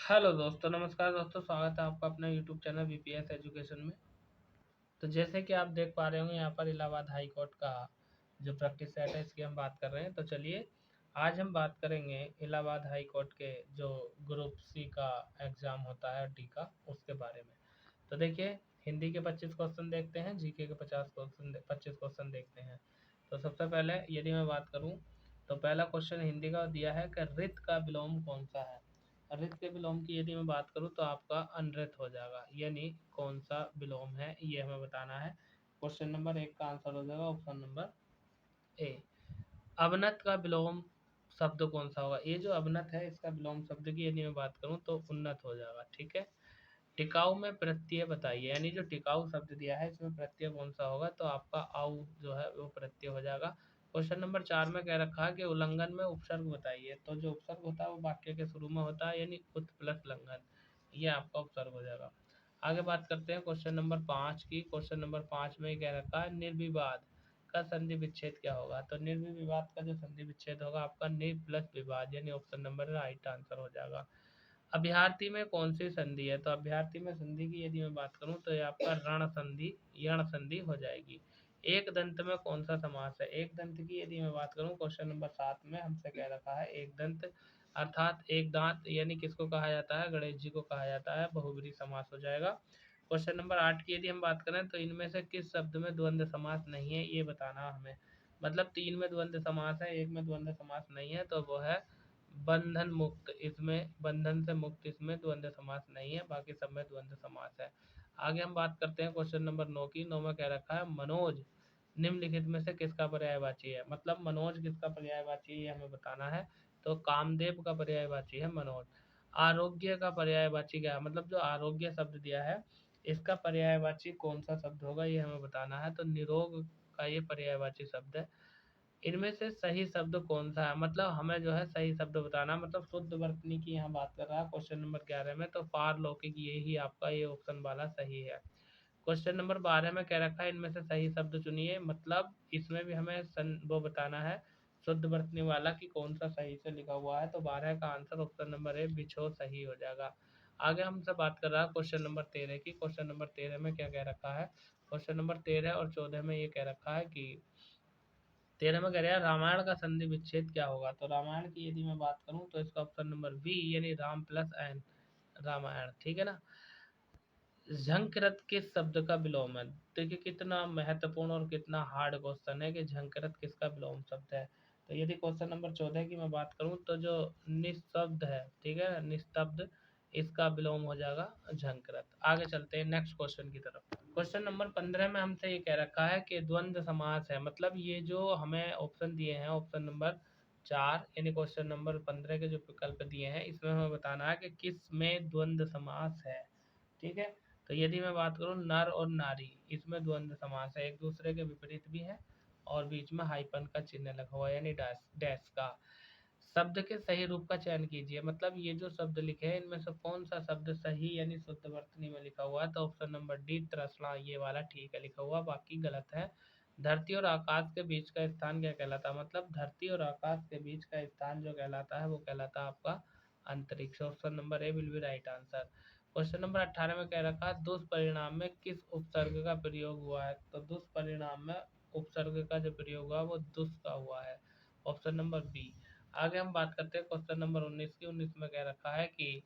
Hello दोस्तों, नमस्कार दोस्तों, स्वागत है आपका अपने यूट्यूब चैनल बीपीएस एजुकेशन में। तो जैसे कि आप देख पा रहे होंगे, यहाँ पर इलाहाबाद हाई कोर्ट का जो प्रैक्टिस सेट है इसकी हम बात कर रहे हैं। तो चलिए आज हम बात करेंगे इलाहाबाद हाई कोर्ट के जो ग्रुप सी का एग्ज़ाम होता है डी का, उसके बारे में। तो देखिए, हिंदी के 25 क्वेश्चन देखते हैं, जीके के 25 क्वेश्चन देखते हैं। तो सबसे पहले यदि मैं बात करूँ तो पहला क्वेश्चन हिंदी का दिया है कि रित का विलोम कौन सा है। रित के विलोम की यदि मैं बात करूँ तो आपका अनरित हो जाएगा, यानी कौन सा विलोम है ये हमें बताना है। क्वेश्चन नंबर 1 का आंसर हो जाएगा ऑप्शन नंबर ए। अवनत का विलोम शब्द कौन सा होगा। ये जो अवनत है इसका विलोम शब्द की यदि मैं बात करूँ तो उन्नत हो जाएगा। ठीक है। टिकाऊ में प्रत्यय बताइए, यानी जो टिकाऊ शब्द दिया है इसमें प्रत्यय कौन सा होगा, तो आपका आउ जो है वो प्रत्यय हो जाएगा। क्वेश्चन नंबर 4 में कह रखा है कि उल्लंघन में उपसर्ग बताइए। तो जो उपसर्ग होता है वो वाक्य के शुरू में होता है, यानी उत प्लस लंघन, ये आपका उपसर्ग हो जाएगा। आगे बात करते हैं क्वेश्चन नंबर 5 की। क्वेश्चन नंबर 5 में कह रखा है निर्विवाद का संधि विच्छेद क्या होगा। तो निर्विवाद का जो संधि विच्छेद होगा आपका निर् प्लस विवाद, यानी ऑप्शन नंबर राइट आंसर हो जाएगा। अभ्यर्थी में कौन सी संधि है। तो अभ्यर्थी में संधि की यदि मैं बात करूं तो ये आपका रण संधि, यण संधि हो जाएगी। एक दंत में कौन सा समास है। एक दंत की यदि मैं बात करूं क्वेश्चन नंबर 7 में हमसे कह रखा है एक दंत अर्थात एक दांत, यानी किसको कहा जाता है, गणेश जी को कहा जाता है, बहुब्रीहि समास हो जाएगा। क्वेश्चन नंबर 8 की यदि हम बात करें तो इनमें से किस शब्द में द्वंद्व समास नहीं है, ये बताना हमें। मतलब 3 में द्वंद्व समास है, एक में द्वंद्व समास नहीं है, तो वो है बंधन मुक्त। इसमें बंधन से मुक्त इसमें द्वंद्व समास नहीं है, बाकी सब में द्वंद्व समास है। आगे हम बात करते हैं क्वेश्चन नंबर 9 की। 9 में कह रखा है मनोज निम्नलिखित में से किसका पर्यायवाची है। मतलब मनोज किसका पर्यायवाची है ये हमें बताना है। तो कामदेव का पर्यायवाची है मनोज। आरोग्य का पर्यायवाची क्या है, मतलब जो आरोग्य शब्द दिया है इसका पर्यायवाची कौन सा शब्द होगा ये हमें बताना है। तो निरोग का ये पर्यायवाची शब्द है। इनमें से सही शब्द कौन सा है, मतलब हमें जो है सही शब्द बताना, मतलब शुद्ध वर्तनी की यहाँ बात कर रहा है क्वेश्चन नंबर 11 में। तो पारलौकिक यही आपका ये ऑप्शन वाला सही है। क्वेश्चन नंबर 12 में कह रखा है इनमें से सही शब्द चुनिए, मतलब इसमें भी हमें वो बताना है शुद्ध वर्तनी वाला कि कौन सा सही से लिखा हुआ है। तो 12 का आंसर ऑप्शन नंबर ए बिछो सही हो जाएगा। आगे हमसे बात कर रहा है क्वेश्चन नंबर 13 की। क्वेश्चन नंबर 13 में क्या कह रखा है। क्वेश्चन नंबर 13 और 14 में ये कह रखा है कि 13 में कह रहा है रामायण का संधि विच्छेद क्या होगा। तो रामायण की यदि मैं बात करूं तो इसका ऑप्शन नंबर बी, यानी राम प्लस एन, रामायण। ठीक है ना। झंकृत किस शब्द का विलोम है। देखिए कितना महत्वपूर्ण और कितना हार्ड क्वेश्चन है कि झंकृत किसका विलोम शब्द है। तो यदि क्वेश्चन नंबर 14 की मैं बात करूं तो जो निस्तब्ध है, ठीक है, निस्तब्ध, इसका विलोम हो जाएगा झंकृत। आगे चलते हैं नेक्स्ट क्वेश्चन की तरफ। क्वेश्चन नंबर 15 में हमसे ये कह रखा है कि द्वंद्व समास है। मतलब ये जो हमें ऑप्शन दिए हैं ऑप्शन नंबर 4, यानी क्वेश्चन नंबर 15 के जो विकल्प दिए हैं इसमें हमें बताना है कि किस में द्वंद्व समास है। ठीक है। तो यदि मैं बात करूँ नर और नारी, इसमें द्वंद्व समास है, एक दूसरे के विपरीत भी है और बीच में हाइपन का चिन्ह लगा हुआ है, यानी डैश डैश का। शब्द के सही रूप का चयन कीजिए। मतलब ये जो शब्द लिखे हैं इनमें से कौन सा शब्द सही यानी शुद्ध वर्तनी में लिखा हुआ है। तो ऑप्शन नंबर डी त्रसना, ये वाला ठीक है लिखा हुआ, बाकी गलत है। धरती और आकाश के बीच का स्थान क्या कहलाता है। मतलब धरती और आकाश के बीच का स्थान जो कहलाता है वो कहलाता है आपका अंतरिक्ष। Option number A will be right answer. Question number 18 में कह रखा है दुष्परिणाम में किस उपसर्ग का प्रयोग हुआ है। तो दुष्परिणाम में उपसर्ग का जो प्रयोग हुआ वो दुष् का हुआ है, ऑप्शन नंबर बी। आगे हम बात करते हैं क्वेश्चन नंबर 19 की। 19 में कह रखा है कि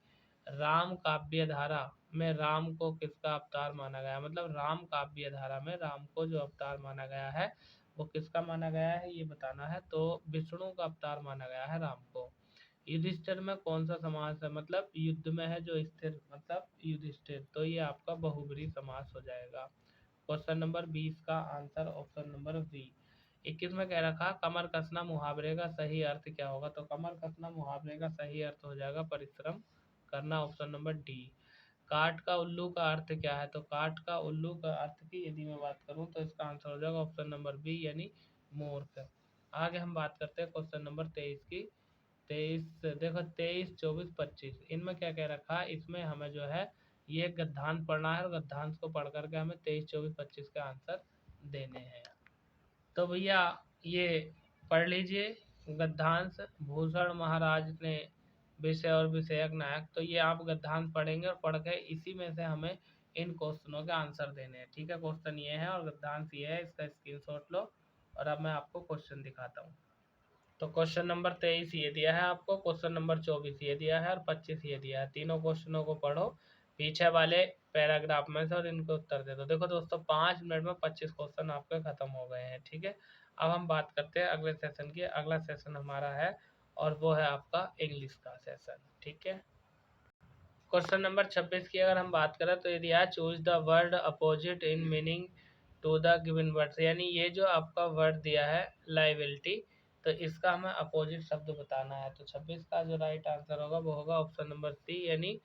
राम काव्य धारा में राम को किसका अवतार माना गया। मतलब राम काव्य धारा में राम को जो अवतार माना गया है वो किसका माना गया है ये बताना है। तो विष्णु का अवतार माना गया है राम को। युधिष्ठिर में कौन सा समास है। मतलब युद्ध में है जो स्थिर, मतलब युधिष्ठिर, तो ये आपका बहुब्रीहि समास हो जाएगा। क्वेश्चन नंबर 20 का आंसर ऑप्शन नंबर बी। 21 में कह रखा कमर कसना मुहावरे का सही अर्थ क्या होगा। तो कमर कसना मुहावरे का सही अर्थ हो जाएगा परिश्रम करना, ऑप्शन नंबर डी। काठ का उल्लू का अर्थ क्या है। तो काठ का उल्लू का अर्थ की यदि मैं बात करूं तो इसका आंसर हो जाएगा ऑप्शन नंबर बी, यानी मूर्ख। आगे हम बात करते हैं क्वेश्चन नंबर 23 की। 23 देखो 23, 24, 25 इनमें क्या कह रखा है। इसमें हमें जो है ये गद्यांश पढ़ना है और गद्यांश को पढ़ करके हमें 23, 24, 25 का आंसर देने हैं। तो भैया ये पढ़ लीजिए गद्यांश। भूषण महाराज ने विषय और विषयक नायक। तो ये आप गद्यांश पढ़ेंगे और पढ़ के इसी में से हमें इन क्वेश्चनों के आंसर देने हैं। ठीक है, क्वेश्चन ये है और गद्यांश ये है, इसका स्क्रीनशॉट लो। और अब मैं आपको क्वेश्चन दिखाता हूँ। तो क्वेश्चन नंबर 23 ये दिया है आपको, क्वेश्चन नंबर 24 ये दिया है और 25 ये दिया है। तीनों क्वेश्चनों को पढ़ो पीछे वाले पैराग्राफ में से और इनको उत्तर दे दो। देखो दोस्तों, 5 मिनट में 25 क्वेश्चन आपके खत्म हो गए हैं। ठीक है, अब हम बात करते हैं अगले सेशन की। अगला सेशन हमारा है और वो है आपका इंग्लिश का सेशन। ठीक है, क्वेश्चन नंबर 26 की अगर हम बात करें तो ये दिया है, choose the word opposite in meaning to the given words. यानी ये जो आपका वर्ड दिया है लाइबिलिटी, तो इसका हमें अपोजिट शब्द बताना है। तो 26 का जो राइट आंसर होगा वो होगा ऑप्शन नंबर सी, यानी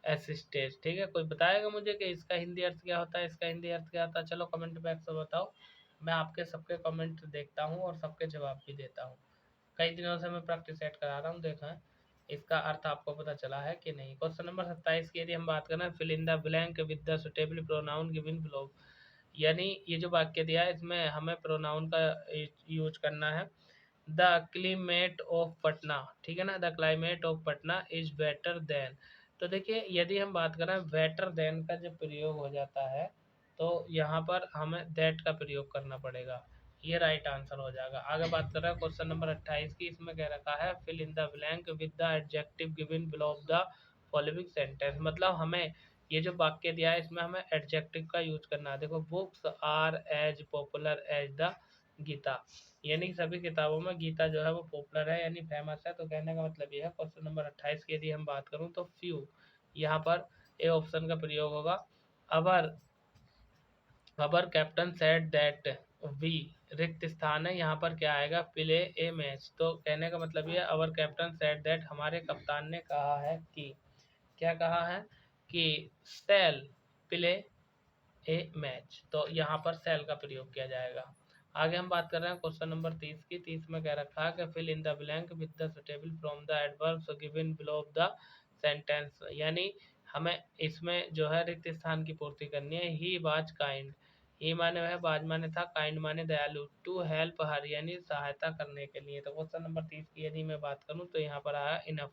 एसिस्टेज। ठीक है, कोई बताएगा मुझे कि इसका हिंदी अर्थ क्या होता है, इसका हिंदी अर्थ क्या होता है? चलो कमेंट बॉक्स में बताओ, मैं आपके सबके कमेंट देखता हूँ और सबके जवाब भी देता हूँ। कई दिनों से मैं प्रैक्टिस सेट करा रहा हूँ, देखा है इसका अर्थ आपको पता चला है कि नहीं। क्वेश्चन नंबर 27 की यदि हम बात करें, fill in the blank with the suitable pronoun given below. यानी ये जो वाक्य दिया है इसमें हमें प्रोनाउन का यूज करना है। द क्लाइमेट ऑफ पटना, ठीक है ना, the climate of Patna is better than. तो देखिए, यदि हम बात करें बेटर देन का जब प्रयोग हो जाता है तो यहाँ पर हमें दैट का प्रयोग करना पड़ेगा। ये राइट आंसर हो जाएगा। आगे बात कर रहे हैं क्वेश्चन नंबर 28 की, इसमें कह रखा है fill in the blank with the adjective given below of the following sentence. मतलब हमें ये जो वाक्य दिया है इसमें हमें एडजेक्टिव का यूज करना है। देखो, books are as popular as the Gita, यानी सभी किताबों में गीता जो है वो पॉपुलर है यानी फेमस है। तो कहने का मतलब ये है। क्वेश्चन नंबर 28 की यदि हम बात करूं तो फ्यू, यहाँ पर ए ऑप्शन का प्रयोग होगा। अबर, अबर कैप्टन सेड दैट वी, रिक्त स्थान है, यहाँ पर क्या आएगा? प्ले ए मैच। तो कहने का मतलब ये, अवर कैप्टन सेड दैट, हमारे कप्तान ने कहा है कि, क्या कहा है? कि सेल प्ले ए मैच। तो यहाँ पर सेल का प्रयोग किया जाएगा। आगे हम बात कर रहे हैं क्वेश्चन नंबर 30 की। 30 में कह रखा है कि fill in the blank with the suitable from the adverbs given below of the sentence. यानी हमें इसमें जो है रिक्त स्थान की पूर्ति करनी है। ही वाज काइंड, ही माने वह, बाज माने था, काइंड माने दयालु, टू हेल्प हर यानी सहायता करने के लिए। तो क्वेश्चन नंबर 30 की यदि मैं बात करूं तो यहाँ पर आया इनफ,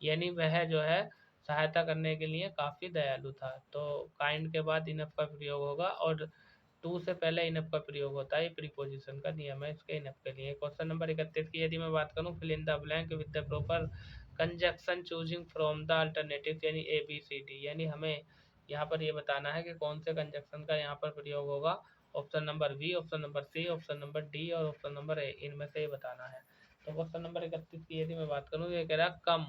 यानी वह जो है सहायता करने के लिए काफ़ी दयालु था। तो काइंड के बाद इनफ का प्रयोग होगा और टू से पहले इनफ का प्रयोग होता है। ये प्रीपोजिशन का नियम है इसके इनफ के लिए। क्वेश्चन नंबर 31 की यदि मैं बात करूं, fill in the blank with the proper conjunction choosing from the alternative, यानी ए बी सी डी। यानी हमें यहाँ पर ये बताना है कि कौन से कंजक्शन का यहाँ पर प्रयोग होगा। Option number B, option number C, option number D और ऑप्शन नंबर ए, इनमें से ये बताना है। तो क्वेश्चन नंबर 31 की यदि मैं बात करूँ, ये कह रहा है कम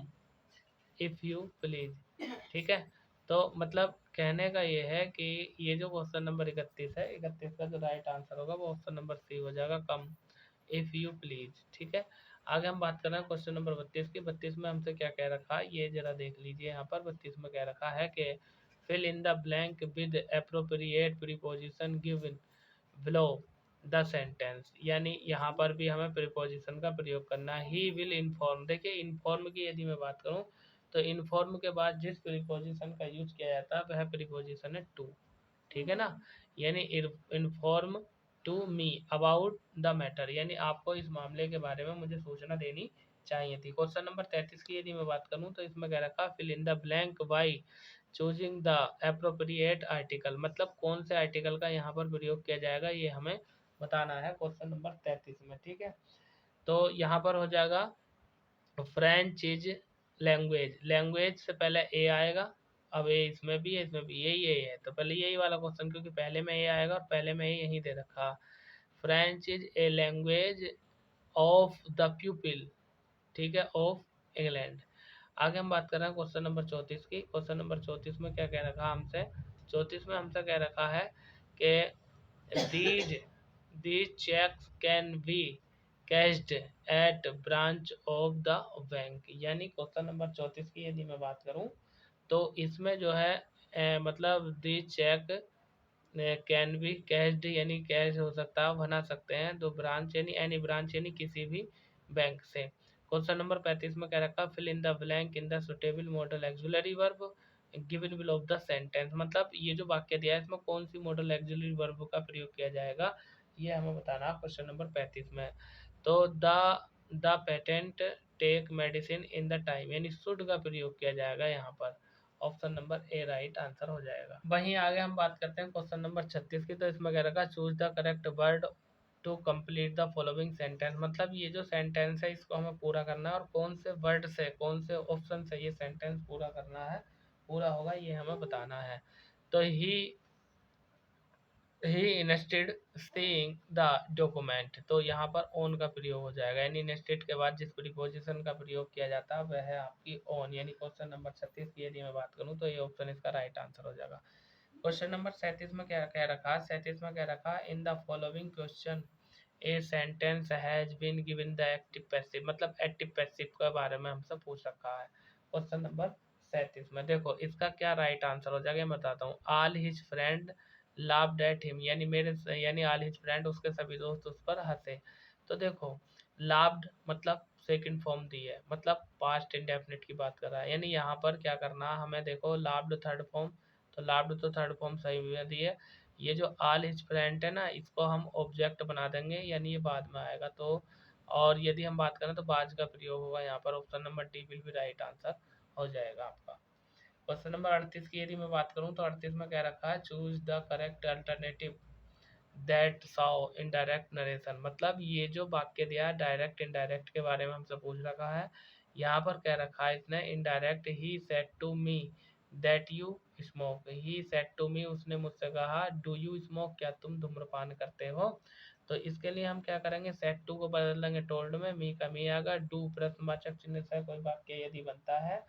इफ़ यू प्लीज। ठीक है, तो मतलब कहने का ये है कि ये जो क्वेश्चन नंबर 31 है, 31 का जो राइट आंसर होगा वो ऑप्शन नंबर सी हो जाएगा, कम इफ़ यू प्लीज। ठीक है, आगे हम बात कर रहे हैं क्वेश्चन नंबर 32 की। 32 में हमसे क्या कह रखा है ये जरा देख लीजिए। यहाँ पर 32 में कह रखा है कि fill in the blank with appropriate preposition given below the sentence. यानी यहाँ पर भी हमें प्रीपोजिशन का प्रयोग करना है। ही विल इन्फॉर्म, देखिए इन्फॉर्म की यदि मैं बात करूँ तो इन्फॉर्म के बाद जिस प्रीपोजिशन का यूज किया जाता है वह प्रीपोजिशन है टू। ठीक है ना, यानी inform to me about the matter, यानी आपको इस मामले के बारे में मुझे सूचना देनी चाहिए थी। क्वेश्चन नंबर 33 की यदि मैं बात करूं तो इसमें कह रखा fill in the blank by choosing the appropriate article. मतलब कौन से आर्टिकल का यहाँ पर प्रयोग किया जाएगा ये हमें बताना है क्वेश्चन नंबर 33 में। ठीक है, तो यहाँ पर हो जाएगा फ्रेंच इज लैंग्वेज, लैंग्वेज से पहले ए आएगा। अब ए इसमें भी है, इसमें भी यही है, तो पहले यही वाला क्वेश्चन, क्योंकि पहले में ए आएगा और पहले में यही दे रखा। French is a language of the people, ठीक है, ऑफ इंग्लैंड। आगे हम बात कर रहे हैं क्वेश्चन नंबर 34 की। क्वेश्चन नंबर 34 में क्या कह रखा हमसे? 34 में हमसे कह रखा है कि these these checks can be cashed at branch of the bank। यानी क्वेश्चन नंबर 34 की यदि मैं बात करूं तो इसमें जो है मतलब दी चेक कैन बी कैश्ड, यानी कैश हो सकता है, बना सकते हैं, दो ब्रांच यानी एनी ब्रांच यानी किसी भी बैंक से। क्वेश्चन नंबर 35 में कह रखा fill in the blank in the suitable modal auxiliary verb given below of the sentence. मतलब ये जो वाक्य दिया है इसमें कौन सी मॉडल एक्सुलरी वर्ब का प्रयोग किया जाएगा ये हमें बताना है क्वेश्चन नंबर 35 में। तो the patent take medicine in the time, यानी शुड का प्रयोग किया जाएगा यहाँ पर। Option number A right answer हो जाएगा। वहीं आगे हम बात करते हैं क्वेश्चन नंबर 36 की। तो इसमें कह रखा choose the correct word to complete the following sentence, मतलब ये जो सेंटेंस है इसको हमें पूरा करना है और कौन से वर्ड से, कौन से ऑप्शन से ये सेंटेंस पूरा करना है, पूरा होगा, ये हमें बताना है। तो ही इंस्टेड सीइंग द डॉक्यूमेंट, तो यहाँ पर ओन का प्रयोग हो जाएगा, यानी इंस्टेड के बाद जिस प्रीपोजिशन का प्रयोग किया जाता है वह है आपकी ओन, यानी क्वेश्चन नंबर 36 की यदि मैं बात करूँ तो ये ऑप्शन इसका राइट आंसर हो जाएगा। क्वेश्चन नंबर 37 में क्या कह रखा, 37 में कह रखा in the following question a sentence has been given the active passive, मतलब एक्टिव पैसिव के बारे में हमसे पूछ रखा है क्वेश्चन नंबर 37 में। देखो इसका क्या राइट आंसर हो जाएगा, मैं बताता हूँ। All his friend laughed at him, यानी यानी ऑल हिज फ्रेंड, उसके सभी दोस्त उस पर हंसे। तो देखो लाफ्ड मतलब सेकंड फॉर्म दी है, मतलब पास्ट इंडेफिनिट की बात कर रहा है, यानी यहाँ पर क्या करना है हमें, देखो लाफ्ड थर्ड फॉर्म, तो लाफ्ड तो थर्ड फॉर्म सही दी है। ये जो ऑल हिज फ्रेंड है ना, इसको हम ऑब्जेक्ट बना देंगे, यानी ये बाद में आएगा। तो और यदि हम बात करें तो बाज का प्रयोग होगा यहाँ पर, option number D will be right answer हो जाएगा आपका। क्वेश्चन नंबर 38 की यदि मैं बात करूँ तो 38 में क्या रखा है, choose the correct alternative that साउ इनडायरेक्ट नरेशन, मतलब ये जो वाक्य दिया है डायरेक्ट इनडायरेक्ट के बारे में हमसे पूछ रखा है। यहाँ पर कह रखा है इसने indirect, he said to me that you smoke, he said to me, उसने मुझसे कहा डू यू स्मोक, क्या तुम धूम्रपान करते हो। तो इसके लिए हम क्या करेंगे, सेड टू को बदल देंगे टोल्ड में, मी का मी आएगा, डू प्रश्नवाचक चिन्ह से कोई वाक्य यदि बनता है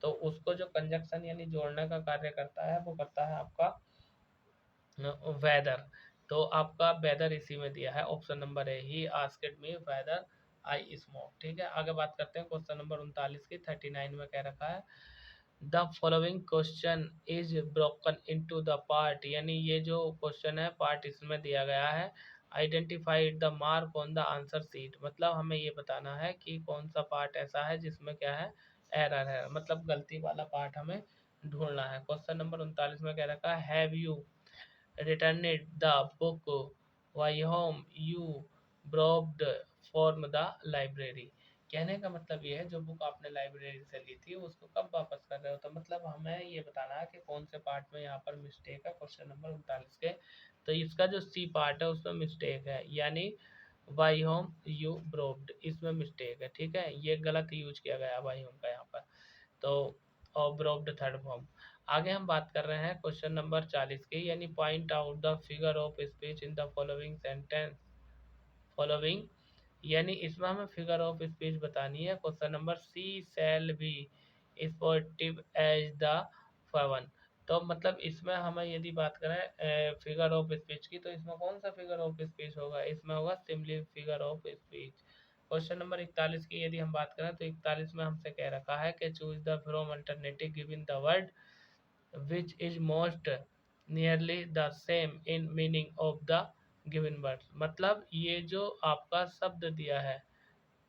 तो उसको जो कंजक्शन यानी जोड़ने का कार्य करता है वो करता है आपका वेदर। तो आपका वेदर इसी में दिया है, option number A, he asked me whether I smoke. ठीक है, आगे बात करते हैं क्वेश्चन नंबर 39 की। 39 में कह रखा है the following question is broken into the part, यानी ये जो क्वेश्चन है पार्ट इसमें दिया गया है। Identify the mark on the answer sheet, मतलब हमें ये बताना है कि कौन सा पार्ट ऐसा है जिसमें क्या है, एरर है, मतलब गलती वाला पार्ट हमें ढूंढना है। क्वेश्चन नंबर 39 में कह रखा है have you returned the book by whom you borrowed from the library, कहने का मतलब ये है जो बुक आपने लाइब्रेरी से ली थी उसको कब वापस कर रहे हो, तो मतलब हमें ये बताना है कि कौन से पार्ट में यहाँ पर मिस्टेक है क्वेश्चन नंबर 39 के। तो इसका जो सी पार्ट है उसमें मिस्टेक है, यानी बाई होम यू ब्रोव्ड, इसमें मिस्टेक है। ठीक है, ये गलत यूज किया गया बाई होम का यहाँ पर, तो और ब्रोव्ड थर्ड फॉर्म। आगे हम बात कर रहे हैं क्वेश्चन नंबर 40 की, यानी point out the figure of speech in the following sentence, following, यानी इसमें हमें फिगर ऑफ स्पीच बतानी है। Question number c shall be sportive as the fawn, तो मतलब इसमें हमें यदि बात करें फिगर ऑफ स्पीच की, तो इसमें कौन सा फिगर ऑफ स्पीच होगा, इसमें होगा simply figure of speech. Question number 41 की यदि हम बात करें तो 41 में हमसे कह रखा है कि choose the from alternative given the word which is most nearly the same in meaning of the given words, मतलब ये जो आपका शब्द दिया है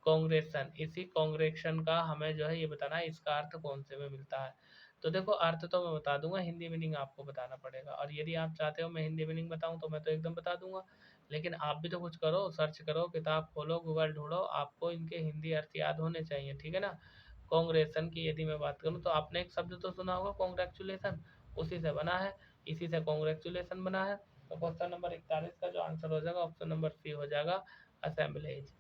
कॉन्ग्रेशन, इसी कॉन्ग्रेशन का हमें जो है ये बताना है इसका अर्थ कौन से में मिलता है। तो देखो अर्थ तो मैं बता दूंगा, हिंदी मीनिंग आपको बताना पड़ेगा, और यदि आप चाहते हो मैं हिंदी मीनिंग बताऊं तो मैं तो एकदम बता दूंगा, लेकिन आप भी तो कुछ करो, सर्च करो, किताब खोलो, गूगल ढूंढो, आपको इनके हिंदी अर्थ याद होने चाहिए। ठीक है ना, कांग्रेसन की यदि मैं बात करूं तो आपने एक शब्द तो सुना होगा कॉन्ग्रेचुलेसन, उसी से बना है, इसी से कॉन्ग्रेचुलेसन बना है। तो क्वेश्चन नंबर 41 का जो आंसर हो जाएगा ऑप्शन नंबर सी हो जाएगा, असेंबलेज।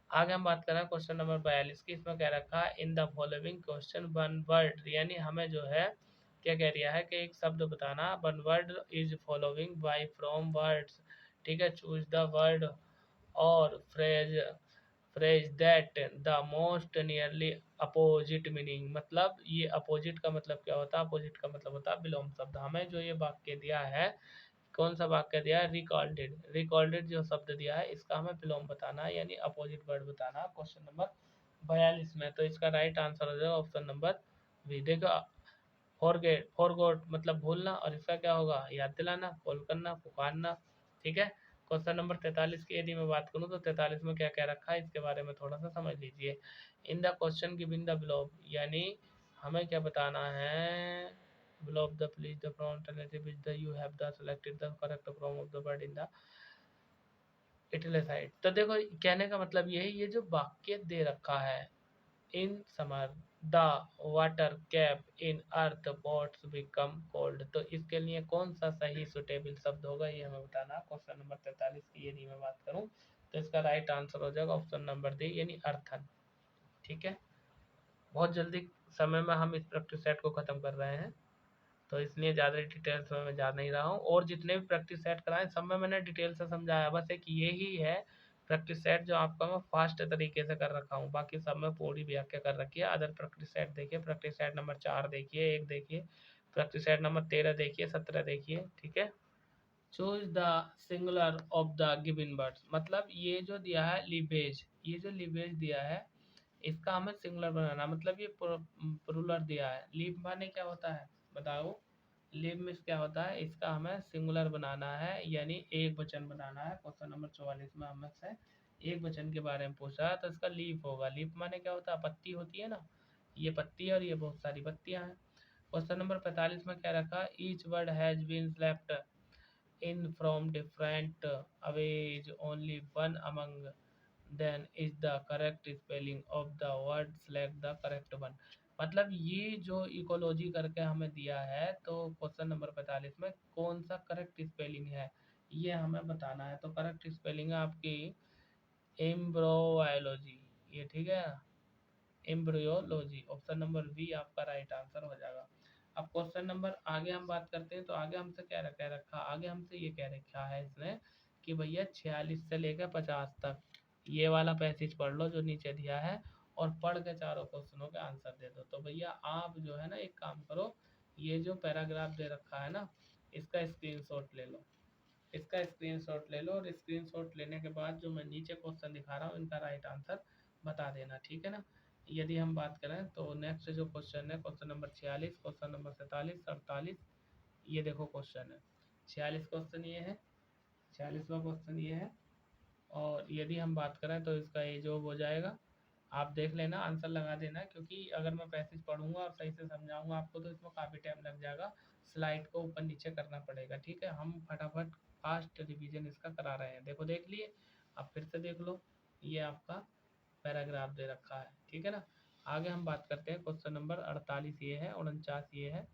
आगे हम बात कर रहे हैं क्वेश्चन नंबर 42 की, इसमें क्या रखा है इन the following question one word, यानी हमें जो है क्या कह रहा है कि एक शब्द बताना, one word is following bye from words. ठीक है, चूज द वर्ड और phrase that the most nearly opposite meaning, मतलब ये अपोजिट का मतलब क्या होता है, अपोजिट का मतलब होता है विलोम शब्द। हमें जो ये वाक्य दिया है, कौन सा वाक्य दिया है, रिकॉर्डेड, रिकॉर्डेड जो शब्द दिया है इसका हमें विलोम बताना है, यानी अपोजिट वर्ड बताना है क्वेश्चन नंबर 42 में। तो इसका राइट आंसर हो जाएगा ऑप्शन नंबर बी। देखो फॉरगेट, फॉरगॉट मतलब भूलना, और इसका क्या होगा, याद दिलाना, कॉल करना, पुकारना। ठीक है, क्वेश्चन नंबर 43 की यदि मैं बात करूं तो 43 में क्या क्या रखा है इसके बारे में थोड़ा सा समझ लीजिए। In the question given the below, यानी हमें क्या बताना है, below the please the from alternative which the you have the selected the correct form of the word in the italicized। तो देखो कहने का मतलब ये है, ये जो वाक्य दे रखा है in summer the water kept in earth pots become cold. तो इसके लिए कौन सा सही सुटेबल शब्द होगा ये हमें बताना। क्वेश्चन नंबर 43 की यदि मैं बात करूं तो इसका राइट आंसर हो जाएगा ऑप्शन नंबर डी यानी अर्थन। ठीक है, बहुत जल्दी समय में हम इस प्रैक्टिस सेट को खत्म कर रहे हैं, तो इसलिए ज़्यादा डिटेल्स में मैं जा नहीं रहा हूँ। और जितने भी प्रैक्टिस सेट कराएं सब में मैंने डिटेल से समझाया, बस एक ये ही है प्रैक्टिस सेट जो आपका मैं फास्ट तरीके से कर रखा हूँ, बाकी सब में पूरी व्याख्या कर रखी है। अदर प्रैक्टिस सेट देखिए, प्रैक्टिस सेट नंबर 4 देखिए, 1 देखिए, प्रैक्टिस सेट नंबर 13 देखिए, 17 देखिए। ठीक है, choose the singular of the given words, मतलब ये जो दिया है लिवेज, ये जो लिवेज दिया है इसका हमें सिंगुलर बनाना, मतलब ये प्लूरल दिया है। लीव माने क्या होता है बताओ, लीव मीन्स क्या होता है, इसका हमें सिंगुलर बनाना है यानी एक वचन बनाना है। क्वेश्चन नंबर 44 में हमें से एक वचन के बारे में पूछा है, तो इसका लीफ होगा। लीफ माने क्या होता है, पत्ती होती है ना, ये पत्ती है और ये बहुत सारी पत्तियां हैं। क्वेश्चन नंबर 45 में क्या रखा, each word has been left in from different ways, only one among then is the correct spelling of the word, select the correct one। मतलब ये जो इकोलॉजी करके हमें दिया है, तो क्वेश्चन नंबर 45 में कौन सा करेक्ट स्पेलिंग है ये हमें बताना है। तो करेक्ट स्पेलिंग है आपकी एम्ब्रोबायोलॉजी, ये ठीक है, एम्ब्रियोलॉजी, ऑप्शन नंबर बी आपका राइट आंसर हो जाएगा। अब क्वेश्चन नंबर आगे हम बात करते हैं, तो आगे हमसे क्या कह रखा, आगे हमसे ये कह रखा है इसने कि भैया 46 से लेकर 50 तक ये वाला पैसेज पढ़ लो जो नीचे दिया है और पढ़ के चारों क्वेश्चनों के आंसर दे दो। तो भैया आप जो है ना एक काम करो, ये जो पैराग्राफ दे रखा है ना इसका स्क्रीनशॉट ले लो, इसका स्क्रीनशॉट ले लो, और स्क्रीनशॉट लेने के बाद जो मैं नीचे क्वेश्चन दिखा रहा हूँ इनका राइट आंसर बता देना। ठीक है ना, यदि हम बात करें तो नेक्स्ट जो क्वेश्चन है क्वेश्चन नंबर 46, क्वेश्चन नंबर 47, 48, ये देखो क्वेश्चन है 46 क्वेश्चन ये है, 46वां क्वेश्चन ये है। और यदि हम बात करें तो इसका ये जॉब हो जाएगा, आप देख लेना आंसर लगा देना, क्योंकि अगर मैं पैसेज पढ़ूंगा और सही से समझाऊंगा आपको तो इसमें काफ़ी टाइम लग जाएगा, स्लाइड को ऊपर नीचे करना पड़ेगा। ठीक है, हम फटाफट फास्ट रिवीजन इसका करा रहे हैं। देखो देख लिए, आप फिर से देख लो, ये आपका पैराग्राफ दे रखा है। ठीक है ना, आगे हम बात करते हैं क्वेश्चन नंबर 48 ये है, 49 ये है।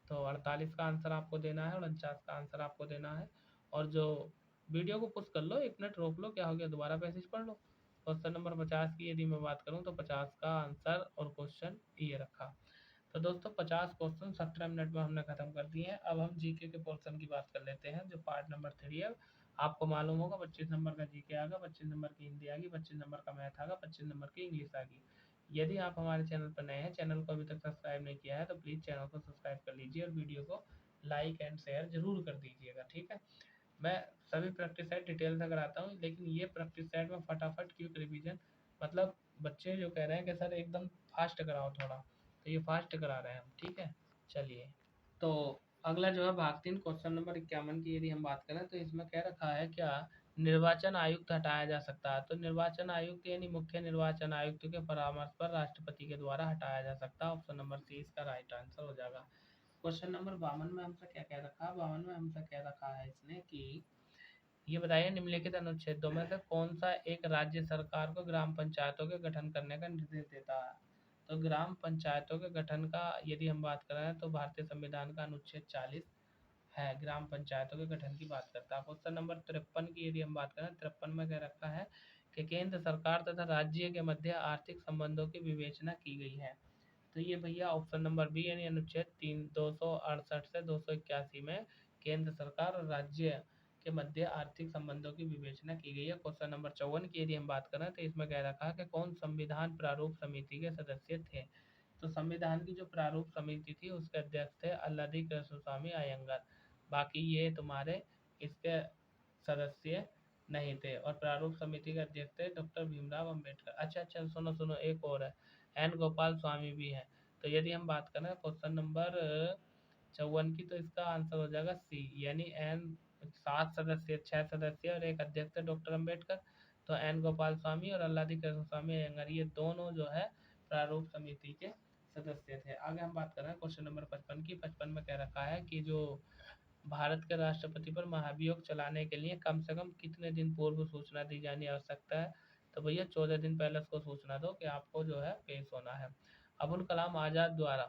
तो 48 का आंसर आपको देना है, 49 का आंसर आपको देना है। और जो वीडियो को पुश कर लो, 1 मिनट रोक लो, क्या हो गया दोबारा पैसेज पढ़ लो। क्वेश्चन नंबर 50 की यदि मैं बात करूं तो 50 का आंसर और क्वेश्चन ये रखा। तो दोस्तों 50 क्वेश्चन 17 मिनट में हमने खत्म कर दिए हैं। अब हम जीके के पोर्शन की बात कर लेते हैं जो पार्ट नंबर 3 है। आपको मालूम होगा 25 नंबर का जीके आ गया, 25 नंबर की हिंदी आ गई, 25 नंबर का मैथ आ गया, 25 नंबर की इंग्लिश आ गई। यदि आप हमारे चैनल पर नए हैं, चैनल को अभी तक सब्सक्राइब नहीं किया है तो प्लीज़ चैनल को सब्सक्राइब कर लीजिए और वीडियो को लाइक एंड शेयर जरूर कर दीजिएगा। ठीक है, मैं सभी प्रैक्टिस सेट डिटेल से कराता हूँ, लेकिन ये प्रैक्टिस सेट में फटाफट क्विक रिवीजन, मतलब बच्चे जो कह रहे हैं कि सर एकदम फास्ट कराओ थोड़ा, तो ये फास्ट करा रहे हैं हम। ठीक है, चलिए, तो अगला जो है भाग 3 क्वेश्चन नंबर 51 की यदि हम बात करें तो इसमें कह रखा है क्या, निर्वाचन आयुक्त हटाया जा सकता है। तो निर्वाचन आयुक्त यानी मुख्य निर्वाचन आयुक्त के परामर्श पर राष्ट्रपति के द्वारा हटाया जा सकता है। ऑप्शन नंबर सी इसका राइट आंसर हो जाएगा। क्वेश्चन नंबर 52 में हमसे क्या कह रखा है, 52 में हमसे कह रखा है इसने कि ये बताइए निम्नलिखित अनुच्छेदों में से कौन सा एक राज्य सरकार को ग्राम पंचायतों के गठन करने का निर्देश देता है। तो ग्राम पंचायतों के गठन का यदि हम बात करें तो भारतीय संविधान का अनुच्छेद 40 है, ग्राम पंचायतों के गठन की बात करता है। क्वेश्चन नंबर 53 की यदि हम बात करें, 53 में कह रखा है कि केंद्र सरकार तथा राज्य के मध्य आर्थिक संबंधों की विवेचना की गई है। तो ये भैया ऑप्शन नंबर बी यानी अनुच्छेद 268 से 281 में केंद्र सरकार और राज्य के मध्य आर्थिक संबंधों की विवेचना की गई है। क्वेश्चन नंबर 54 की यदि हम बात करें तो इसमें कह रखा है कि कौन संविधान प्रारूप समिति के सदस्य थे। तो संविधान की जो प्रारूप समिति थी उसके अध्यक्ष थे अल्लादी कृष्णस्वामी अयंगार, बाकी ये तुम्हारे इसके सदस्य नहीं थे। और प्रारूप समिति के अध्यक्ष थे डॉक्टर भीमराव अंबेडकर। अच्छा अच्छा, सुनो सुनो, एक और है, एन गोपाल स्वामी भी हैं। तो यदि हम बात करें क्वेश्चन नंबर 54 की, तो इसका आंसर हो जाएगा सी यानी एन, 7 सदस्य, 6 सदस्य और एक अध्यक्ष थे डॉक्टर अंबेडकर। तो एन गोपाल स्वामी और अल्लादी कृष्ण स्वामी अयंगार ये दोनों जो है प्रारूप समिति के सदस्य थे। आगे हम बात कर रहे हैं क्वेश्चन नंबर 55 की। 55 में कह रखा है कि जो भारत के राष्ट्रपति पर महाभियोग चलाने के लिए कम से कम कितने दिन पूर्व सूचना दी जानी आवश्यकता है। तो भैया 14 दिन पहले उसको सूचना दो कि आपको जो है पेश होना है। अबुल कलाम आज़ाद द्वारा,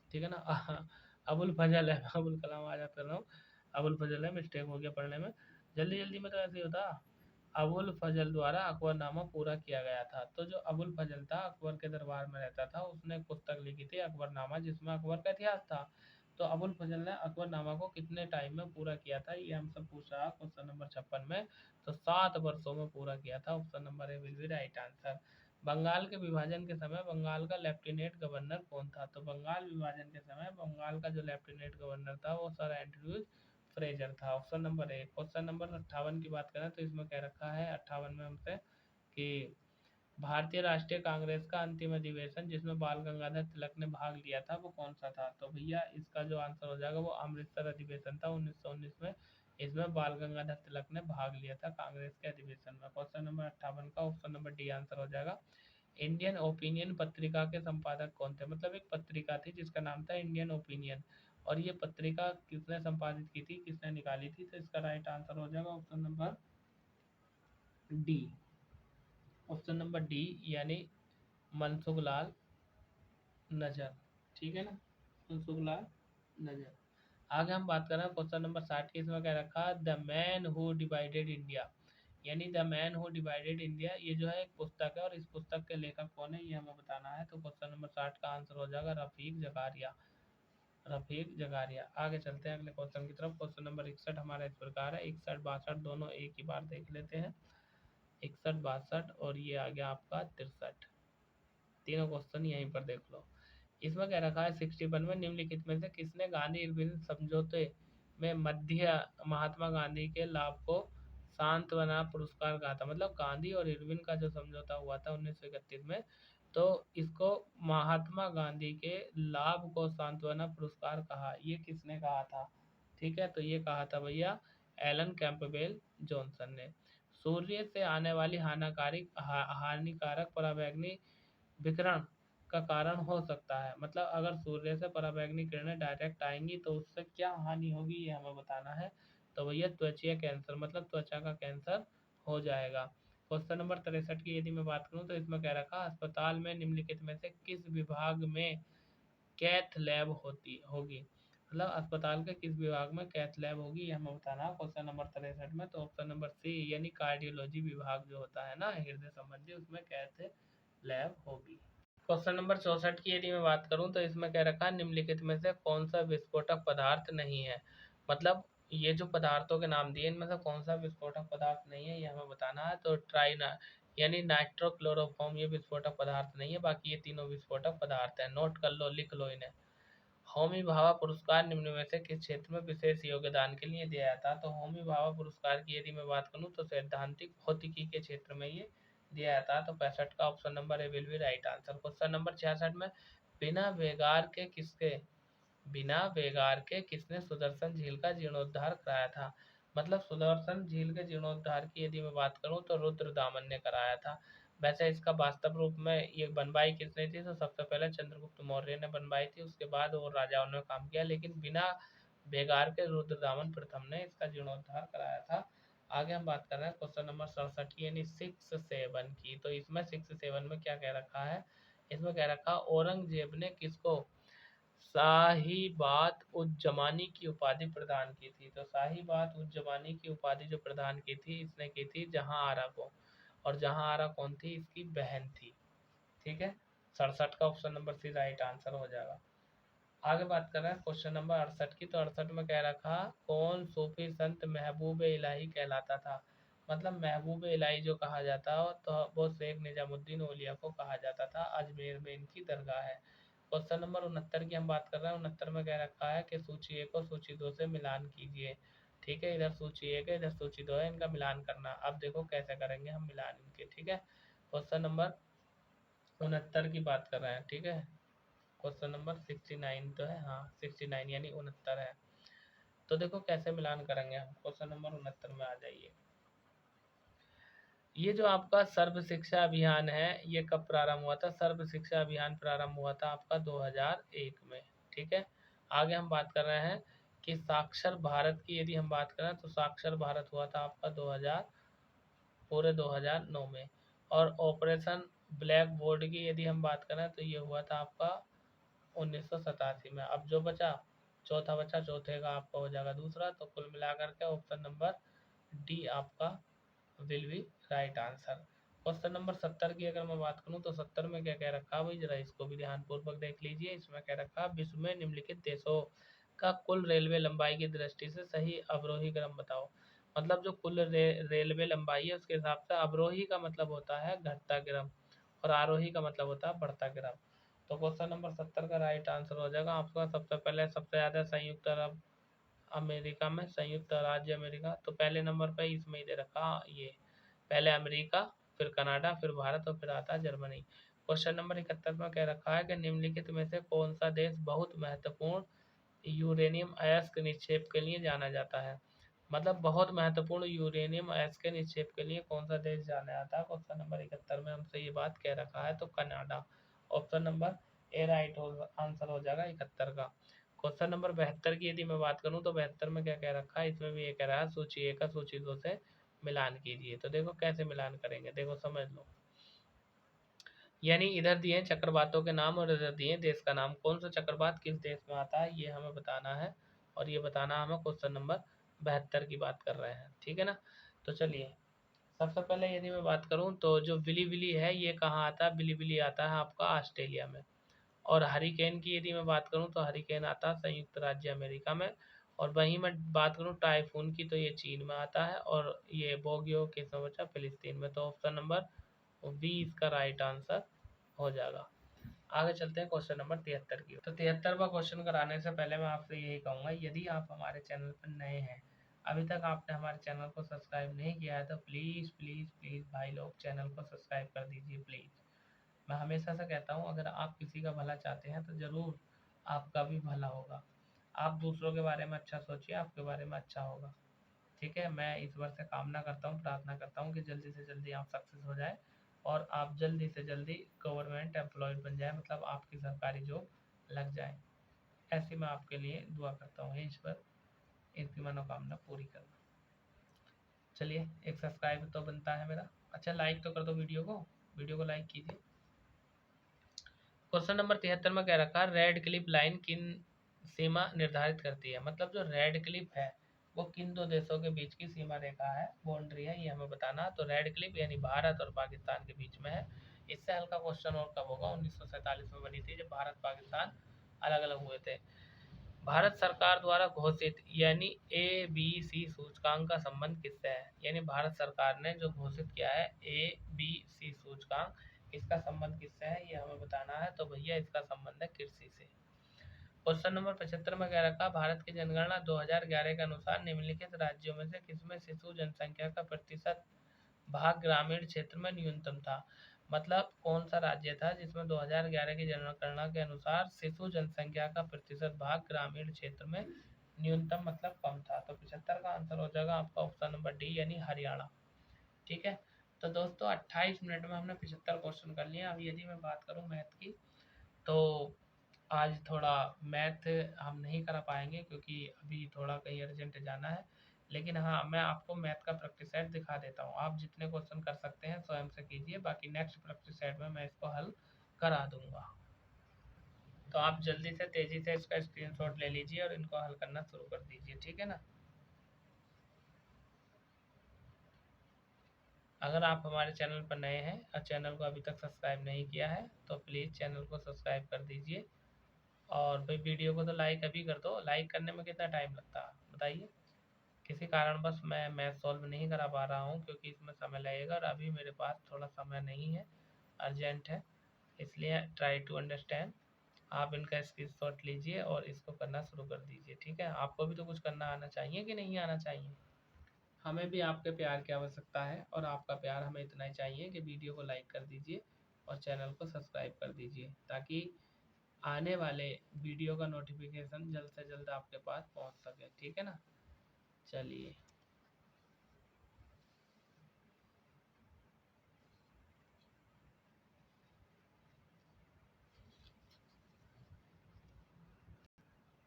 ठीक है ना, अबुल फजल है, अबुल कलाम आज़ाद कर रहा हूँ, अबुल फजल है, मिस्टेक हो गया पढ़ने में, जल्दी जल्दी में तो ऐसे ही होता। अबुल फजल द्वारा अकबरनामा पूरा किया गया था। तो जो अबुल फजल था अकबर के दरबार में रहता था, उसने एक पुस्तक लिखी थी अकबरनामा, जिसमें अकबर का इतिहास था। तो अबुल फजल ने अकबरनामा को कितने टाइम में पूरा किया था, ये हमसे पूछ रहा क्वेश्चन नंबर 56 में। तो 7 वर्षों में पूरा किया था। Option number A will be right answer. Bengal के विभाजन के समय बंगाल का लेफ्टिनेंट गवर्नर कौन था? तो बंगाल विभाजन के समय बंगाल का जो लेफ्टिनेंट गवर्नर था वो सर एंड्रयूज फ्रेजर था। ऑप्शन नंबर ए। क्वेश्चन नंबर 58 की बात करें तो इसमें कह रखा है 58 में हमसे कि भारतीय राष्ट्रीय कांग्रेस का अंतिम अधिवेशन जिसमें बाल गंगाधर तिलक ने भाग लिया था वो कौन सा था? तो भैया इसका जो आंसर हो जाएगा वो अमृतसर अधिवेशन था 1919 में। इसमें बाल गंगाधर तिलक ने भाग लिया था कांग्रेस के अधिवेशन में। क्वेश्चन नंबर 58 का ऑप्शन नंबर डी आंसर हो जाएगा। इंडियन ओपिनियन पत्रिका के संपादक कौन थे? मतलब एक पत्रिका थी जिसका नाम था इंडियन ओपिनियन, और ये पत्रिका किसने संपादित की थी, किसने निकाली थी? तो इसका राइट आंसर हो जाएगा option number D. Option number D यानी मनसुख लाल नजर, ठीक है ना, मनसुख लाल नजर। आगे हम बात कर रहे हैं क्वेश्चन नंबर 60 की। इसमें क्या रखा, the man who divided India, यानी the man who divided India, ये जो है एक पुस्तक है और इस पुस्तक के लेखक कौन है ये हमें बताना है। तो क्वेश्चन नंबर 60 का आंसर हो जाएगा रफीक जकारिया, रफीक जकारिया। आगे चलते हैं अगले क्वेश्चन की तरफ। क्वेश्चन नंबर 61 हमारा इस प्रकार है, 61 62 दोनों एक ही बार देख लेते हैं। 61 62 और ये आ गया आपका 63, तीनों क्वेश्चन यहीं पर देख लो। इसमें क्या रखा है 61 में, निम्नलिखित में से किसने गांधी इरविन समझौते में मध्य महात्मा गांधी के लाभ को सांत्वना पुरस्कार कहा था? मतलब गांधी और इरविन का जो समझौता हुआ था 1931 में, तो इसको महात्मा गांधी के लाभ को सांत्वना पुरस्कार कहा, ये किसने कहा था? ठीक है, तो ये कहा था भैया एलन कैंपबेल जॉनसन ने। सूर्य से आने वाली हानिकारक पराबैंगनी विकिरण का कारण हो सकता है। मतलब अगर सूर्य से पराबैंगनी किरणें डायरेक्ट आएंगी तो उससे क्या हानि होगी ये हमें बताना है। तो भैया त्वचीय कैंसर, मतलब त्वचा का कैंसर हो जाएगा। क्वेश्चन नंबर 63 की यदि मैं बात करूं तो इसमें क्या रखा, अस्पताल में निम्नलिखित में से किस विभाग में कैथ लैब होती होगी? मतलब अस्पताल के किस विभाग में कैथ लैब होगी ये हमें बताना है क्वेश्चन नंबर 63 में। तो ऑप्शन नंबर सी यानी कार्डियोलॉजी विभाग जो होता है ना हृदय संबंधी, उसमें कैथ लैब होगी। क्वेश्चन नंबर 64 की यदि मैं बात करूं तो इसमें क्या रखा है, निम्नलिखित में से कौन सा विस्फोटक पदार्थ नहीं है? मतलब ये जो पदार्थों के नाम दिए इनमें से कौन सा विस्फोटक पदार्थ नहीं है ये हमें बताना है। तो ट्राइना यानी नाइट्रोक्लोरोफॉर्म ये विस्फोटक पदार्थ नहीं है, बाकी ये तीनों विस्फोटक पदार्थ है। नोट कर लो, लिख लो इन्हें। होमी भाभा पुरस्कार निम्न में से किस क्षेत्र में विशेष योगदान के लिए दिया जाता है? तो होमी भाभा पुरस्कार की यदि मैं बात करूं तो सैद्धांतिक भौतिकी के क्षेत्र में ये दिया जाता है। तो 65 का option number A will be right answer. Question number 66 में, बिना वेगार के किसके बिना वेगार के किसने सुदर्शन झील का जीर्णोद्धार कराया था? मतलब सुदर्शन झील के जीर्णोद्धार की यदि मैं बात करूं तो रुद्रदामन ने कराया था। वैसे इसका वास्तव रूप में ये बनवाई किसने थी? तो सबसे पहले चंद्रगुप्त मौर्य ने बनवाई थी, उसके बाद और राजाओं ने काम किया, लेकिन बिना बेगार के रुद्रदामन प्रथम ने इसका जीर्णोद्धार कराया था। आगे हम बात कर रहे हैं क्वेश्चन नंबर 67 की यानी 67 की। तो इसमें 67 में क्या कह रखा है, इसमें कह रखा औरंगजेब ने किसको साहिबात उज्जमानी की उपाधि प्रदान की थी? तो साहिबात उज्जमानी की उपाधि जो प्रदान की थी इसने की थी जहां आरा को, और जहां आरा कौन थी? इसकी बहन थी। ठीक है, 67 का option number C right answer हो जाएगा। आगे बात कर रहे हैं क्वेश्चन नंबर 68 की। तो 68 में कह रखा कौन सूफी संत महबूब इलाही कहलाता था? मतलब महबूब इलाही जो कहा जाता है तो वो शेख निजामुद्दीन औलिया को कहा जाता था, अजमेर में इनकी दरगाह है। क्वेश्चन नंबर 69 की हम बात कर रहे हैं। 69 में कह रखा है कि सूची 1 और सूची 2 से मिलान कीजिए। ठीक है, इधर सूची 1 है इधर सूची 2 है, इनका मिलान करना। अब देखो कैसे करेंगे हम मिलान इनके। ठीक है, क्वेश्चन नंबर 69 की बात कर रहे हैं। ठीक है, क्वेश्चन नंबर 69 तो है, हाँ 69 यानी 69 है। तो देखो कैसे मिलान करेंगे हम, क्वेश्चन नंबर 69 में आ जाइए। ये जो आपका सर्व शिक्षा अभियान है ये कब प्रारंभ हुआ था? सर्व शिक्षा अभियान प्रारंभ हुआ था आपका 2001 में। ठीक है, आगे हम बात कर रहे हैं कि साक्षर भारत की यदि हम बात करें तो साक्षर भारत हुआ था आपका 2009 में। और ऑपरेशन ब्लैक बोर्ड की यदि हम बात करें तो ये हुआ था आपका 1987 में। अब जो बचा चौथा बचा, चौथे का आपका हो जाएगा दूसरा। तो कुल मिलाकर के ऑप्शन नंबर डी आपका will be right answer. Question number 70 की अगर मैं बात करूं तो 70 में क्या कह रखा है भाई, जरा इसको भी ध्यानपूर्वक देख लीजिए। इसमें कह रखा है विश्व में निम्नलिखित देशों का कुल रेलवे लंबाई की दृष्टि से सही अवरोही क्रम बताओ। मतलब जो कुल रेलवे लंबाई है उसके हिसाब से अवरोही का मतलब होता है घटता क्रम और आरोही का मतलब होता है बढ़ता क्रम। तो क्वेश्चन नंबर 70 का राइट आंसर हो जाएगा आपका सबसे पहले सबसे ज़्यादा संयुक्त अरब अमेरिका में, संयुक्त राज्य अमेरिका। तो पहले नंबर पे इसमें ही दे रखा ये, पहले अमेरिका, फिर कनाडा, फिर भारत और फिर आता है जर्मनी। क्वेश्चन नंबर 71 में कह रखा है कि निम्नलिखित में से कौन सा देश बहुत महत्वपूर्ण यूरेनियम अयस्क निक्षेप के लिए जाना जाता है। मतलब बहुत महत्वपूर्ण यूरेनियम अयस्क के निक्षेप के लिए कौन सा देश जाना जाता है। क्वेश्चन नंबर 71 में हमसे ये बात कह रखा है, तो Canada. Option number A right answer हो जाएगा 71 का। क्वेश्चन नंबर 72 की यदि मैं बात करूं तो 72 में क्या कह रखा है, इसमें भी ये कह रहा है सूची ए का सूची 2 से मिलान कीजिए। तो देखो कैसे मिलान करेंगे, देखो समझ लो। यानी इधर दिए चक्रवातों के नाम और इधर दिए देश का नाम, कौन सा चक्रवात किस देश में आता है ये हमें बताना है। और ये बताना हमें क्वेश्चन नंबर 72 की बात कर रहे हैं, ठीक है ना। तो चलिए सबसे पहले यदि मैं बात करूं तो जो विली विली है ये कहाँ आता है, विली विली आता है आपका ऑस्ट्रेलिया में। और हरिकेन की यदि मैं बात करूं तो हरिकेन आता है संयुक्त राज्य अमेरिका में। और वहीं मैं बात करूं टाइफून की तो ये चीन में आता है। और ये बोगियो किस में बचा, फिलिस्तीन में। तो ऑप्शन नंबर बी इसका राइट आंसर हो जाएगा। आगे चलते हैं क्वेश्चन नंबर 73 की। तो 73वां क्वेश्चन कराने से पहले मैं आपसे यही कहूँगा, यदि आप हमारे चैनल पर नए हैं, अभी तक आपने हमारे चैनल को सब्सक्राइब नहीं किया है, तो प्लीज़ प्लीज़ प्लीज़ भाई लोग चैनल को सब्सक्राइब कर दीजिए प्लीज़। मैं हमेशा से कहता हूँ अगर आप किसी का भला चाहते हैं तो ज़रूर आपका भी भला होगा। आप दूसरों के बारे में अच्छा सोचिए, आपके बारे में अच्छा होगा। ठीक है, मैं ईश्वर से कामना करता हूँ, प्रार्थना करता हूँ कि जल्दी से जल्दी आप सक्सेस हो जाए और आप जल्दी से जल्दी गवर्नमेंट एम्प्लॉयड बन जाए, मतलब आपकी सरकारी जॉब लग जाए। ऐसी मैं आपके लिए दुआ करता हूँ, हे ईश्वर इनकी मनोकामना पूरी करना। चलिए एक सब्सक्राइब तो बनता है मेरा। अच्छा लाइक तो कर दो वीडियो को लाइक कीजिए। क्वेश्चन नंबर 73 में कह रखा है रेड क्लिफ लाइन किन सीमा निर्धारित करती है। मतलब जो रेड क्लिफ है वो किन दो देशों के बीच की सीमा रेखा है, बाउंड्री है, ये हमें बताना। तो रेड क्लिफ यानी भारत और पाकिस्तान के बीच में है। इससे हल्का क्वेश्चन और कब होगा, 1947 में बनी थी जब भारत पाकिस्तान अलग अलग हुए थे। भारत सरकार द्वारा घोषित यानी ABC सूचकांक का संबंध किससे है। यानी भारत सरकार ने जो घोषित किया है ABC सूचकांक, इसका संबंध किससे है ये हमें बताना है। तो भैया इसका संबंध है कृषि से। क्वेश्चन नंबर 75 में कह रखा भारत की जनगणना 2011 के अनुसार निम्नलिखित राज्यों में से किसमें शिशु जनसंख्या का प्रतिशत भाग ग्रामीण क्षेत्र में न्यूनतम था। मतलब कौन सा राज्य था जिसमें 2011 की जनगणना के अनुसार शिशु जनसंख्या का प्रतिशत भाग ग्रामीण क्षेत्र में न्यूनतम मतलब कम था। तो 75 का आंसर हो जाएगा आपका ऑप्शन नंबर डी यानी हरियाणा। ठीक है, तो दोस्तों 28 मिनट में हमने 75 क्वेश्चन कर लिए। अब यदि मैं बात करूं मैथ की, तो आज थोड़ा मैथ हम नहीं करा पाएंगे क्योंकि अभी थोड़ा कहीं अर्जेंट जाना है। लेकिन हाँ मैं आपको मैथ का प्रैक्टिस सेट दिखा देता हूँ, आप जितने क्वेश्चन कर सकते हैं स्वयं से कीजिए, बाकी नेक्स्ट प्रैक्टिस सेट में मैं इसको हल करा दूंगा। तो आप जल्दी से तेज़ी से इसका स्क्रीनशॉट ले लीजिए और इनको हल करना शुरू कर दीजिए, ठीक है ना। अगर आप हमारे चैनल पर नए हैं और चैनल को अभी तक सब्सक्राइब नहीं किया है तो प्लीज़ चैनल को सब्सक्राइब कर दीजिए। और भाई वीडियो को तो लाइक अभी कर दो। लाइक करने में कितना टाइम लगता है बताइए। किसी कारणवश मैं मैथ सॉल्व नहीं करा पा रहा हूँ क्योंकि इसमें समय लगेगा और अभी मेरे पास थोड़ा समय नहीं है, अर्जेंट है, इसलिए ट्राई टू अंडरस्टैंड। आप इनका स्क्रीनशॉट लीजिए और इसको करना शुरू कर दीजिए, ठीक है। आपको भी तो कुछ करना आना चाहिए कि नहीं आना चाहिए। हमें भी आपके प्यार की आवश्यकता है और आपका प्यार हमें इतना ही चाहिए कि वीडियो को लाइक कर दीजिए और चैनल को सब्सक्राइब कर दीजिए ताकि आने वाले वीडियो का नोटिफिकेशन जल्द से जल्द आपके पास पहुंच सके, ठीक है ना। चलिए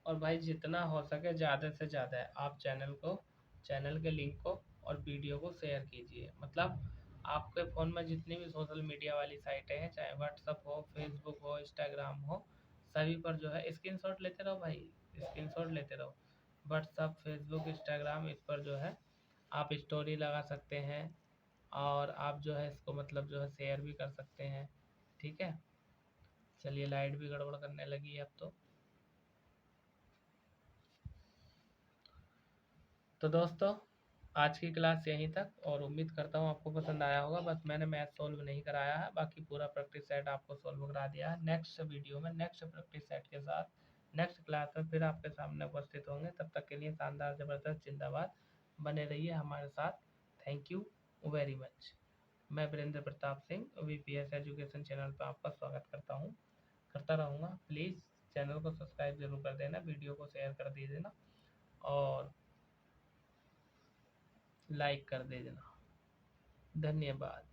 और भाई जितना हो सके ज़्यादा से ज़्यादा आप चैनल के लिंक को और वीडियो को शेयर कीजिए। मतलब आपके फ़ोन में जितनी भी सोशल मीडिया वाली साइटें हैं, चाहे व्हाट्सअप हो, फेसबुक हो, इंस्टाग्राम हो, सभी पर जो है स्क्रीनशॉट लेते रहो भाई, स्क्रीनशॉट लेते रहो। व्हाट्सअप, फेसबुक, इंस्टाग्राम, इस पर जो है आप स्टोरी लगा सकते हैं और आप जो है इसको मतलब जो है शेयर भी कर सकते हैं। ठीक है, चलिए लाइट भी गड़बड़ करने लगी है अब तो दोस्तों आज की क्लास यहीं तक, और उम्मीद करता हूँ आपको पसंद आया होगा। बस मैंने मैथ सोल्व नहीं कराया है, बाकी पूरा प्रैक्टिस सेट आपको सोल्व करा दिया है। नेक्स्ट वीडियो में नेक्स्ट प्रैक्टिस सेट के साथ नेक्स्ट क्लास में फिर आपके सामने उपस्थित होंगे। तब तक के लिए शानदार ज़बरदस्त जिंदाबाद, बने रहिए हमारे साथ। Thank you very much. मैं Virendra Pratap Singh VPS education channel पर आपका स्वागत करता रहूँगा। प्लीज़ चैनल को सब्सक्राइब जरूर कर देना, वीडियो को शेयर कर दे देना और लाइक कर दे देना। धन्यवाद।